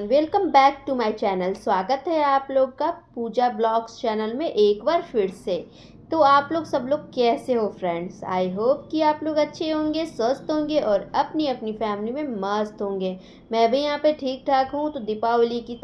Welcome back to my channel. स्वागत है आप लोग का पूजा ब्लॉग्स चैनल में एक बार फिर से। तो आप लोग सब लोग कैसे हो फ्रेंड्स? आई होप कि आप लोग अच्छे होंगे, स्वस्थ होंगे और अपनी अपनी फैमिली में मस्त होंगे। मैं भी यहाँ पे ठीक ठाक हूँ। तो दीपावली की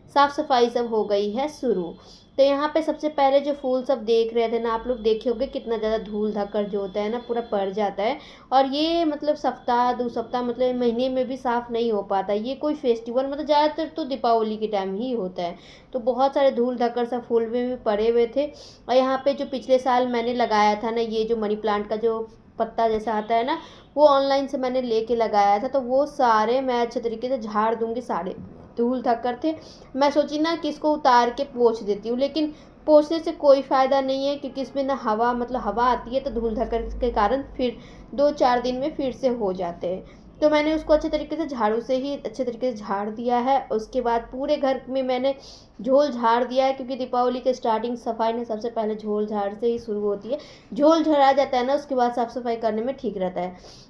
साफ़ सफाई सब हो गई है शुरू। तो यहाँ पे सबसे पहले जो फूल सब देख रहे थे ना, आप लोग देखे होंगे कितना ज़्यादा धूल धक्कड़ जो होता है ना पूरा पड़ जाता है। और ये मतलब सप्ताह 2 सप्ताह मतलब महीने में भी साफ़ नहीं हो पाता। ये कोई फेस्टिवल मतलब ज़्यादातर तो दीपावली के टाइम ही होता है। तो बहुत सारे धूल धक्कड़ सब फूल में भी पड़े हुए थे। और यहाँ पे जो पिछले साल मैंने लगाया था ना, ये जो मनी प्लांट का जो पत्ता जैसा आता है ना, वो ऑनलाइन से मैंने लेके लगाया था। तो वो सारे मैं अच्छे तरीके से झाड़ दूंगी। सारे धूल धक्कड़ थे। मैं सोची ना कि इसको उतार के पोंछ देती हूँ, लेकिन पोंछने से कोई फ़ायदा नहीं है, क्योंकि इसमें ना हवा मतलब हवा आती है, तो धूल धक्कड़ के कारण फिर 2-4 दिन में फिर से हो जाते हैं। तो मैंने उसको अच्छे तरीके से झाड़ू से ही अच्छे तरीके से झाड़ दिया है। उसके बाद पूरे घर में मैंने झोल झाड़ दिया है, क्योंकि दीपावली के स्टार्टिंग सफाई ने सबसे पहले झोल झाड़ से ही शुरू होती है। झोल झड़ा जाता है ना, उसके बाद साफ़ सफाई करने में ठीक रहता है।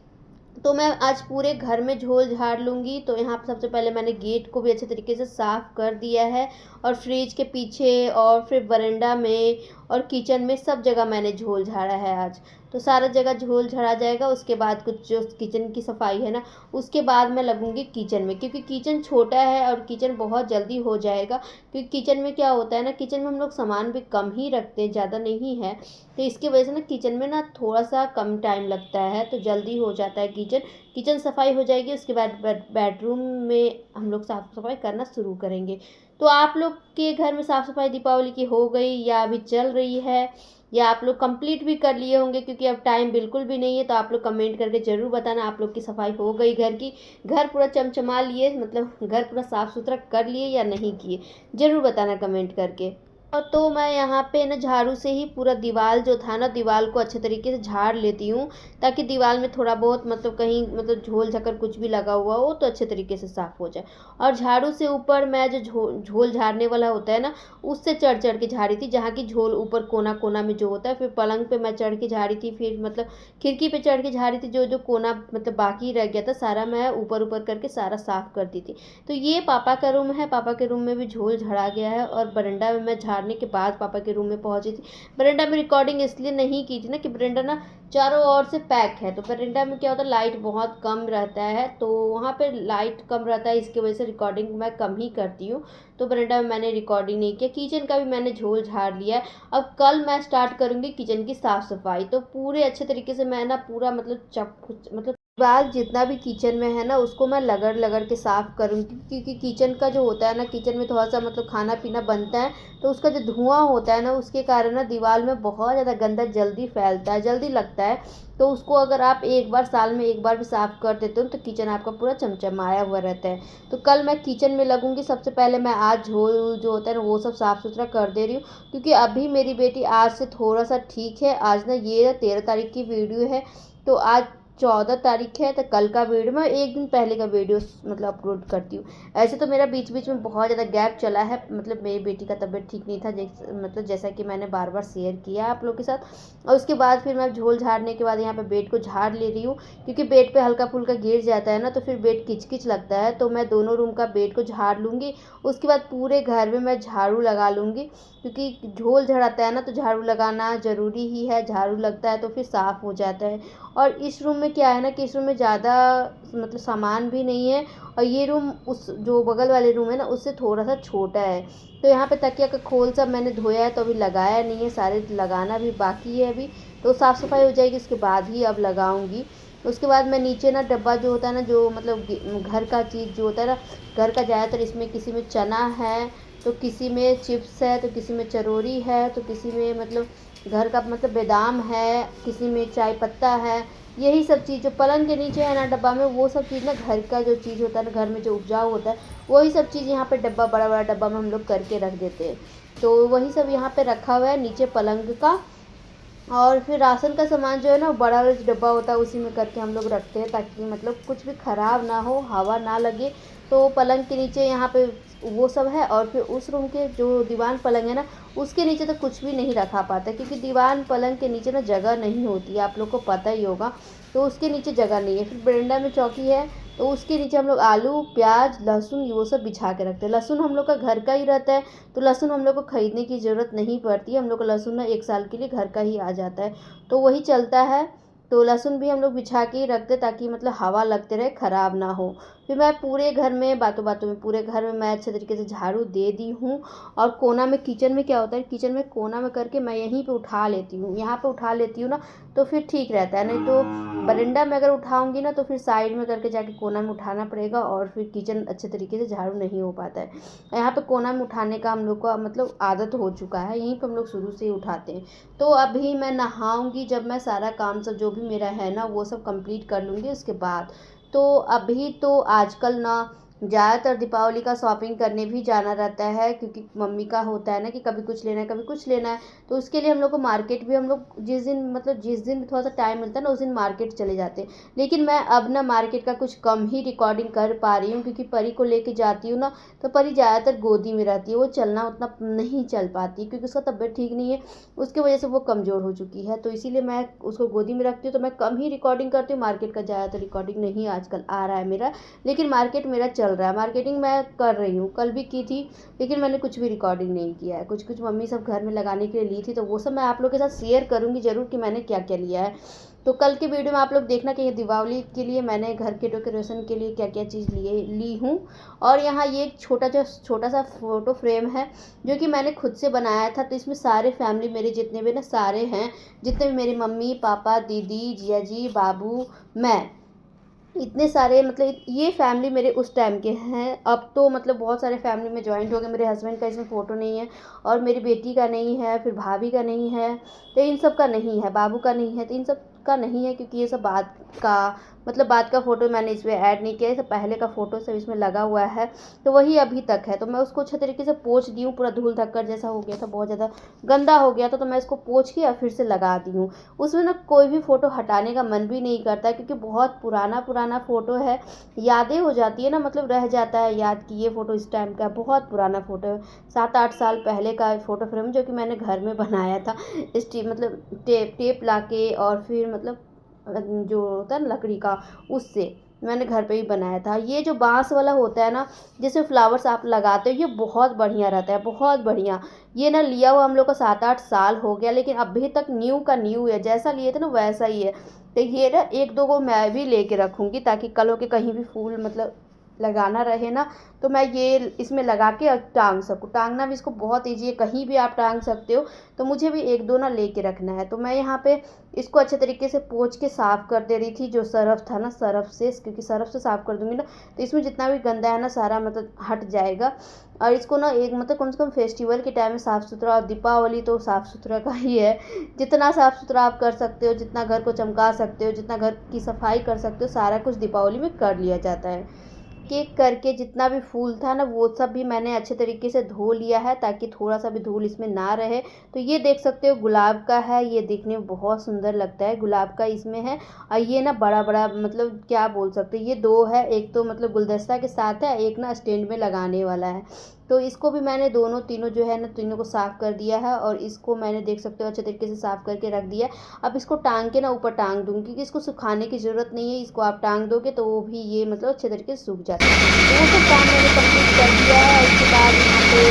तो मैं आज पूरे घर में झोल झाड़ लूँगी। तो यहाँ पर सबसे पहले मैंने गेट को भी अच्छे तरीके से साफ़ कर दिया है, और फ्रिज के पीछे और फिर बरंडा में और किचन में सब जगह मैंने झोल झाड़ा है आज। तो सारा जगह झोल झड़ा जाएगा। उसके बाद कुछ जो किचन की सफाई है ना, उसके बाद मैं लगूंगी किचन में, क्योंकि किचन छोटा है और किचन बहुत जल्दी हो जाएगा। क्योंकि किचन में क्या होता है ना, किचन में हम लोग सामान भी कम ही रखते हैं, ज़्यादा नहीं है। तो इसकी वजह से ना किचन में ना थोड़ा सा कम टाइम लगता है, तो जल्दी हो जाता है किचन सफाई हो जाएगी। उसके बाद बेडरूम में हम लोग साफ़ सफाई करना शुरू करेंगे। तो आप लोग के घर में साफ़ सफाई दीपावली की हो गई या अभी चल रही है, या आप लोग कंप्लीट भी कर लिए होंगे? क्योंकि अब टाइम बिल्कुल भी नहीं है। तो आप लोग कमेंट करके ज़रूर बताना आप लोग की सफाई हो गई घर की, घर पूरा चमचमा लिए, मतलब घर पूरा साफ़ सुथरा कर लिए या नहीं किए, ज़रूर बताना कमेंट करके। और तो मैं यहाँ पे ना झाड़ू से ही पूरा दीवार जो था ना, दीवार को अच्छे तरीके से झाड़ लेती हूँ, ताकि दीवार में थोड़ा बहुत मतलब कहीं मतलब झोल झकड़ कुछ भी लगा हुआ हो तो अच्छे तरीके से साफ़ हो जाए। और झाड़ू से ऊपर मैं जो झोल झाड़ने वाला होता है ना, उससे चढ़ चढ़ के झाड़ी थी, जहाँ की झोल ऊपर कोना कोना में जो होता है। फिर पलंग पे मैं चढ़ के झाड़ी थी, फिर मतलब खिड़की पे चढ़ के झाड़ी थी। जो जो कोना मतलब बाकी रह गया था सारा मैं ऊपर ऊपर करके सारा साफ़ करती थी। तो ये पापा का रूम है। पापा के रूम में भी झोल झड़ा गया है। और बरंडा में मैं झाड़ने के बाद पापा के रूम में पहुंची थी। बरंडा में रिकॉर्डिंग इसलिए नहीं की थी ना कि बरंडा ना चारों ओर से पैक है। तो बरंडा में क्या होता है, लाइट बहुत कम रहता है, तो वहाँ पे लाइट कम रहता है, इसकी वजह से रिकॉर्डिंग मैं कम ही करती हूँ। तो बरंडा में मैंने रिकॉर्डिंग नहीं किया। किचन का भी मैंने झोल झाड़ लिया है। अब कल मैं स्टार्ट करूँगी किचन की साफ़ सफाई। तो पूरे अच्छे तरीके से मैं ना पूरा मतलब दीवार जितना भी किचन में है ना, उसको मैं लगड़ लगड़ के साफ़ करूँगी। क्योंकि किचन का जो होता है ना, किचन में थोड़ा सा मतलब खाना पीना बनता है, तो उसका जो धुआं होता है ना, उसके कारण ना दीवार में बहुत ज़्यादा गंदा जल्दी फैलता है, जल्दी लगता है। तो उसको अगर आप एक बार साल में एक बार भी साफ़ कर देते हो, तो किचन आपका पूरा चमचमाया हुआ रहता है। तो कल मैं किचन में लगूंगी। सबसे पहले मैं आज झोल जो होता है ना, वो सब साफ़ सुथरा कर दे रही हूँ। क्योंकि अभी मेरी बेटी आज से थोड़ा सा ठीक है। आज ना ये 13 तारीख की वीडियो है, तो आज 14 तारीख है। तो कल का वीडियो मैं एक दिन पहले का वीडियो मतलब अपलोड करती हूँ। ऐसे तो मेरा बीच बीच में बहुत ज़्यादा गैप चला है, मतलब मेरी बेटी का तबीयत ठीक नहीं था, मतलब जैसा कि मैंने बार बार शेयर किया आप लोगों के साथ। और उसके बाद फिर मैं झोल झाड़ने के बाद यहाँ पे बेड को झाड़ ले रही हूँ, क्योंकि बेड पे हल्का फुल्का गिर जाता है ना, तो फिर बेड किच किच लगता है। तो मैं दोनों रूम का बेड को झाड़ लूँगी। उसके बाद पूरे घर में मैं झाड़ू लगा लूँगी, क्योंकि झोल झड़ाता है ना, तो झाड़ू लगाना ज़रूरी ही है। झाड़ू लगता है तो फिर साफ़ हो जाता है। और इस रूम में क्या है ना कि इस रूम में ज़्यादा मतलब सामान भी नहीं है। और ये रूम उस जो बगल वाले रूम है ना, उससे थोड़ा सा छोटा है। तो यहाँ पे तकिया का खोल सब मैंने धोया है, तो अभी लगाया नहीं है, सारे लगाना भी बाकी है अभी। तो साफ़ सफाई हो जाएगी, उसके बाद ही अब लगाऊंगी। उसके बाद मैं नीचे ना डब्बा जो होता है ना, जो मतलब घर का चीज़ जो होता है ना, घर का ज़्यादातर इसमें किसी में चना है, तो किसी में चिप्स है, तो किसी में चरौरी है, तो किसी में मतलब घर का मतलब बादाम है, किसी में चाय पत्ता है। यही सब चीज़ जो पलंग के नीचे है ना डब्बा में, वो सब चीज़ ना घर का जो चीज़ होता है ना, घर में जो उपजाऊ होता है, वही सब चीज़ यहाँ पे डब्बा बड़ा बड़ा डब्बा में हम लोग करके रख देते हैं। तो वही सब यहाँ पे रखा हुआ है नीचे पलंग का। और फिर राशन का सामान जो है ना, बड़ा वाला जो डब्बा होता है उसी में करके हम लोग रखते हैं, ताकि मतलब कुछ भी ख़राब ना हो, हवा ना लगे। तो पलंग के नीचे यहाँ पे वो सब है। और फिर उस रूम के जो दीवान पलंग है ना, उसके नीचे तो कुछ भी नहीं रखा पाता, क्योंकि दीवान पलंग के नीचे ना जगह नहीं होती है, आप लोग को पता ही होगा। तो उसके नीचे जगह नहीं है। फिर बरंडा में चौकी है, तो उसके नीचे हम लोग आलू, प्याज, लहसुन वो सब बिछा के रखते हैं। लहसुन हम लोग का घर का ही रहता है, तो लहसुन हम लोग को ख़रीदने की ज़रूरत नहीं पड़ती है। हम लोग का लहसुन ना 1 साल के लिए घर का ही आ जाता है, तो वही चलता है। तो लहसुन भी हम लोग बिछा के ही रखते ताकि मतलब हवा लगते रहे, ख़राब ना हो। फिर मैं पूरे घर में बातों बातों में पूरे घर में मैं अच्छे तरीके से झाड़ू दे दी हूँ। और कोना में किचन में क्या होता है, किचन में कोना में करके मैं यहीं पे उठा लेती हूँ, यहाँ पे उठा लेती हूँ ना, तो फिर ठीक रहता है। नहीं तो बरंडा में अगर उठाऊँगी ना तो फिर साइड में करके जाके कोना में उठाना पड़ेगा और फिर किचन अच्छे तरीके से झाड़ू नहीं हो पाता है। यहाँ पे कोना में उठाने का हम लोग का मतलब आदत हो चुका है, यहीं पे हम लोग शुरू से ही उठाते हैं। तो अभी मैं नहाऊँगी, जब मैं सारा काम सब जो भी मेरा है ना वो सब कंप्लीट कर लूँगी उसके बाद। तो अभी तो आजकल ना ज़्यादातर दीपावली का शॉपिंग करने भी जाना रहता है, क्योंकि मम्मी का होता है ना कि कभी कुछ लेना है कभी कुछ लेना है। तो उसके लिए हम लोग को मार्केट भी हम लोग जिस दिन थोड़ा सा टाइम मिलता है ना उस दिन मार्केट चले जाते हैं। लेकिन मैं अब ना मार्केट का कुछ कम ही रिकॉर्डिंग कर पा रही हूँ, क्योंकि परी को लेके जाती हूँ ना, तो परी ज़्यादातर गोदी में रहती है, वो चलना उतना नहीं चल पाती क्योंकि उसका तबीयत ठीक नहीं है, उसकी वजह से वो कमज़ोर हो चुकी है। तो इसीलिए मैं उसको गोदी में रखती हूँ, तो मैं कम ही रिकॉर्डिंग करती हूँ, मार्केट का ज़्यादातर रिकॉर्डिंग नहीं आजकल आ रहा है मेरा। लेकिन मार्केट मेरा चल रहा है, मार्केटिंग मैं कर रही हूँ, कल भी की थी। लेकिन मैंने कुछ भी रिकॉर्डिंग नहीं किया है, कुछ कुछ मम्मी सब घर में लगाने के लिए ली थी, तो वो सब मैं आप लोग के साथ शेयर करूँगी ज़रूर कि मैंने क्या क्या लिया है। तो कल के वीडियो में आप लोग देखना कि ये दिवाली के लिए मैंने घर के डेकोरेशन के लिए क्या क्या चीज़ ली हूँ। और यहाँ ये एक छोटा सा फ़ोटो फ्रेम है जो कि मैंने खुद से बनाया था। तो इसमें सारे फैमिली मेरे जितने भी ना सारे हैं, जितने भी मेरी मम्मी पापा दीदी जिया जी बाबू मैं, इतने सारे मतलब ये फैमिली मेरे उस टाइम के हैं। अब तो मतलब बहुत सारे फैमिली में जॉइंट हो गए। मेरे हस्बैंड का इसमें फ़ोटो नहीं है और मेरी बेटी का नहीं है, फिर भाभी का नहीं है, तो इन सब का नहीं है, बाबू का नहीं है, तो इन सब का नहीं है क्योंकि ये सब बाद का फ़ोटो मैंने इसमें ऐड नहीं किया है। सब पहले का फ़ोटो सब इसमें लगा हुआ है, तो वही अभी तक है। तो मैं उसको अच्छे तरीके से पोंछ दी हूँ, पूरा धूल धक्कर जैसा हो गया था, बहुत ज़्यादा गंदा हो गया था, तो मैं इसको पोंछ के और फिर से लगा दी हूँ। उसमें ना कोई भी फ़ोटो हटाने का मन भी नहीं करता क्योंकि बहुत पुराना फ़ोटो है, यादें हो जाती है ना, मतलब रह जाता है याद कि ये फ़ोटो इस टाइम का बहुत पुराना फ़ोटो है, 7-8 साल पहले का फ़ोटो फ्रेम जो कि मैंने घर में बनाया था। मतलब टेप ला के और फिर मतलब जो होता है ना लकड़ी का, उससे मैंने घर पे ही बनाया था। ये जो बांस वाला होता है ना जिसमें फ्लावर्स आप लगाते हो, ये बहुत बढ़िया रहता है, बहुत बढ़िया। ये ना लिया हुआ हम लोग का 7-8 साल हो गया, लेकिन अभी तक न्यू का न्यू है, जैसा लिए थे ना वैसा ही है। तो ये ना 1-2 को मैं भी लेके रखूँगी ताकि कल हो के कहीं भी फूल मतलब लगाना रहे ना, तो मैं ये इसमें लगा के टांग सकूँ। टांगना भी इसको बहुत ईजी है, कहीं भी आप टांग सकते हो। तो मुझे भी 1-2 ना लेके रखना है। तो मैं यहाँ पे इसको अच्छे तरीके से पोंछ के साफ़ कर दे रही थी, जो सरफ था ना सरफ से, क्योंकि सरफ से साफ़ कर दूँगी ना तो इसमें जितना भी गंदा है ना सारा मतलब हट जाएगा। और इसको ना एक मतलब कम से कम फेस्टिवल के टाइम में साफ़ सुथरा, और दीपावली तो साफ़ सुथरा का ही है। जितना साफ़ सुथरा आप कर सकते हो, जितना घर को चमका सकते हो, जितना घर की सफाई कर सकते हो, सारा कुछ दीपावली में कर लिया जाता है। केक करके जितना भी फूल था ना वो सब भी मैंने अच्छे तरीके से धो लिया है ताकि थोड़ा सा भी धूल इसमें ना रहे। तो ये देख सकते हो गुलाब का है, ये देखने में बहुत सुंदर लगता है, गुलाब का इसमें है। और ये ना बड़ा बड़ा मतलब क्या बोल सकते हैं, ये 2 है, एक तो मतलब गुलदस्ता के साथ है, एक ना स्टैंड में लगाने वाला है। तो इसको भी मैंने दोनों तीनों जो है ना तीनों को साफ़ कर दिया है, और इसको मैंने देख सकते हो अच्छे तरीके से साफ़ करके रख दिया। अब इसको टांग के ना ऊपर टांग दूँगी क्योंकि इसको सुखाने की ज़रूरत नहीं है, इसको आप टांग दोगे तो वो भी ये मतलब अच्छे तरीके से सूख जाता है। तो वो सब काम मैंने कंप्लीट कर दिया है। उसके बाद यहाँ पे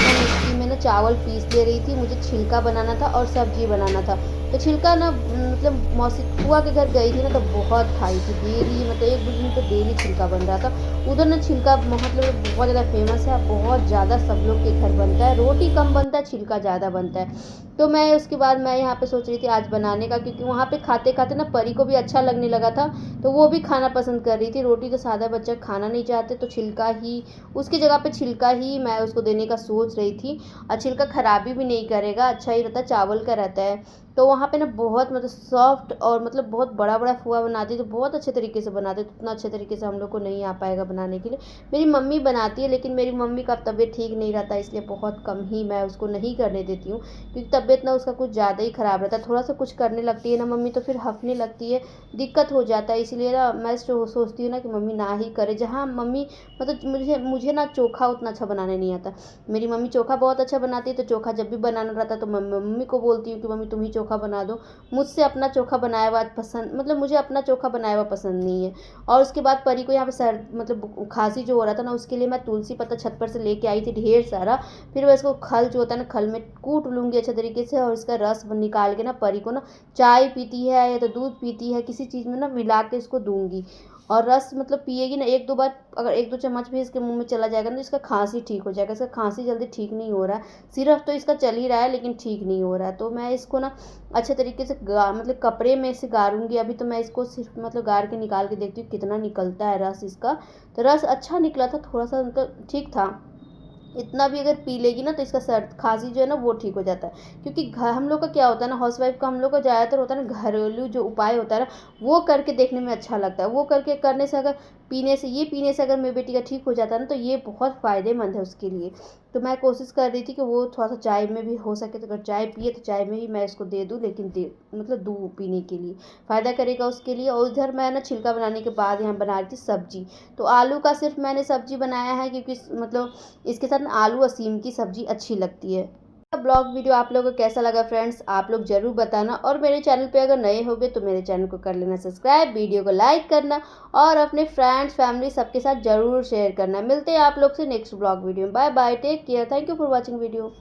मैं मिक्सी में ना चावल पीस ले रही थी, मुझे छिलका बनाना था और सब्जी बनाना था। तो छिलका ना मतलब मौसी फूआ के घर गई थी ना तो बहुत खाई थी डेली, मतलब 1-2 दिन तो डेली छिलका बन रहा था। उधर ना छिलका मतलब बहुत ज़्यादा फेमस है, बहुत ज़्यादा सब लोग के घर बनता है, रोटी कम बनता है छिलका ज़्यादा बनता है। तो मैं उसके बाद मैं यहाँ पे सोच रही थी आज बनाने का, क्योंकि वहाँ पे खाते खाते ना परी को भी अच्छा लगने लगा था, तो वो भी खाना पसंद कर रही थी। रोटी तो सादा बच्चा खाना नहीं चाहते, तो छिलका ही उसकी जगह पे छिलका ही मैं उसको देने का सोच रही थी। और छिलका खराबी भी नहीं करेगा, अच्छा ही रहता है, चावल का रहता है। तो वहाँ पे ना बहुत मतलब सॉफ्ट और मतलब बहुत बड़ा बड़ा फुआ बनाती है, तो बहुत अच्छे तरीके से बनाते, तो उतना अच्छे तरीके से हम लोग को नहीं आ पाएगा बनाने के लिए। मेरी मम्मी बनाती है, लेकिन मेरी मम्मी का तबीयत ठीक नहीं रहता, इसलिए बहुत कम ही मैं उसको नहीं करने देती हूँ, क्योंकि तबीयत ना उसका कुछ ज़्यादा ही ख़राब रहता है। थोड़ा सा कुछ करने लगती है ना मम्मी तो फिर हँफने लगती है, दिक्कत हो जाता है। इसलिए ना मैं सोचती हूँ ना कि मम्मी ना ही करे। जहाँ मम्मी मतलब मुझे ना चोखा उतना अच्छा बनाने नहीं आता। मेरी मम्मी चोखा बहुत अच्छा बनाती है, तो चोखा जब भी बनाना रहता है तो मैं मम्मी को बोलती हूँ कि मम्मी तुम ही चोखा चोखा बना दो। मुझसे अपना चोखा बनाया हुआ पसंद, मतलब मुझे अपना चोखा बनाया हुआ पसंद नहीं है। और उसके बाद परी को यहाँ पे मतलब खांसी जो हो रहा था ना, उसके लिए मैं तुलसी पत्ता छत पर से लेके आई थी ढेर सारा। फिर मैं इसको खल जो होता है ना, खल में कूट लूँगी अच्छे तरीके से, और इसका रस निकाल के ना परी को ना, चाय पीती है या तो दूध पीती है, किसी चीज़ में ना मिला के इसको दूंगी। और रस मतलब पिएगी ना 1-2 बार, अगर 1-2 चम्मच भी इसके मुंह में चला जाएगा ना, तो इसका खांसी ठीक हो जाएगा। इसका खांसी जल्दी ठीक नहीं हो रहा है, सिरप तो इसका चल ही रहा है लेकिन ठीक नहीं हो रहा है। तो मैं इसको ना अच्छे तरीके से मतलब कपड़े में से गारूंगी। अभी तो मैं इसको सिर्फ मतलब गार के निकाल के देखती हूँ कितना निकलता है रस इसका। तो रस अच्छा निकला था, थोड़ा सा मतलब ठीक था। इतना भी अगर पी लेगी ना तो इसका सर्द खांसी जो है ना वो ठीक हो जाता है। क्योंकि हम लोग का क्या होता है ना, हाउस वाइफ का हम लोग का ज़्यादातर होता है ना, घरेलू जो उपाय होता है ना, वो करके देखने में अच्छा लगता है। वो करके करने से अगर पीने से अगर मेरी बेटी का ठीक हो जाता है ना, तो ये बहुत फ़ायदेमंद है उसके लिए। तो मैं कोशिश कर रही थी कि वो थोड़ा सा चाय में भी हो सके तो, अगर चाय पिए तो चाय में ही मैं इसको दे दूँ, लेकिन दे मतलब दूँ पीने के लिए, फ़ायदा करेगा उसके लिए। और उधर मैं ना छिलका बनाने के बाद यहाँ बना रही थी सब्जी। तो आलू का सिर्फ मैंने सब्जी बनाया है, क्योंकि मतलब इसके साथ ना आलू और सीम की सब्जी अच्छी लगती है। ब्लॉग वीडियो आप लोगों को कैसा लगा फ्रेंड्स, आप लोग ज़रूर बताना। और मेरे चैनल पे अगर नए होगे तो मेरे चैनल को कर लेना सब्सक्राइब, वीडियो को लाइक करना और अपने फ्रेंड्स फैमिली सबके साथ ज़रूर शेयर करना। मिलते हैं आप लोग से नेक्स्ट ब्लॉग वीडियो में। Bye bye, take care, thank you for watching video.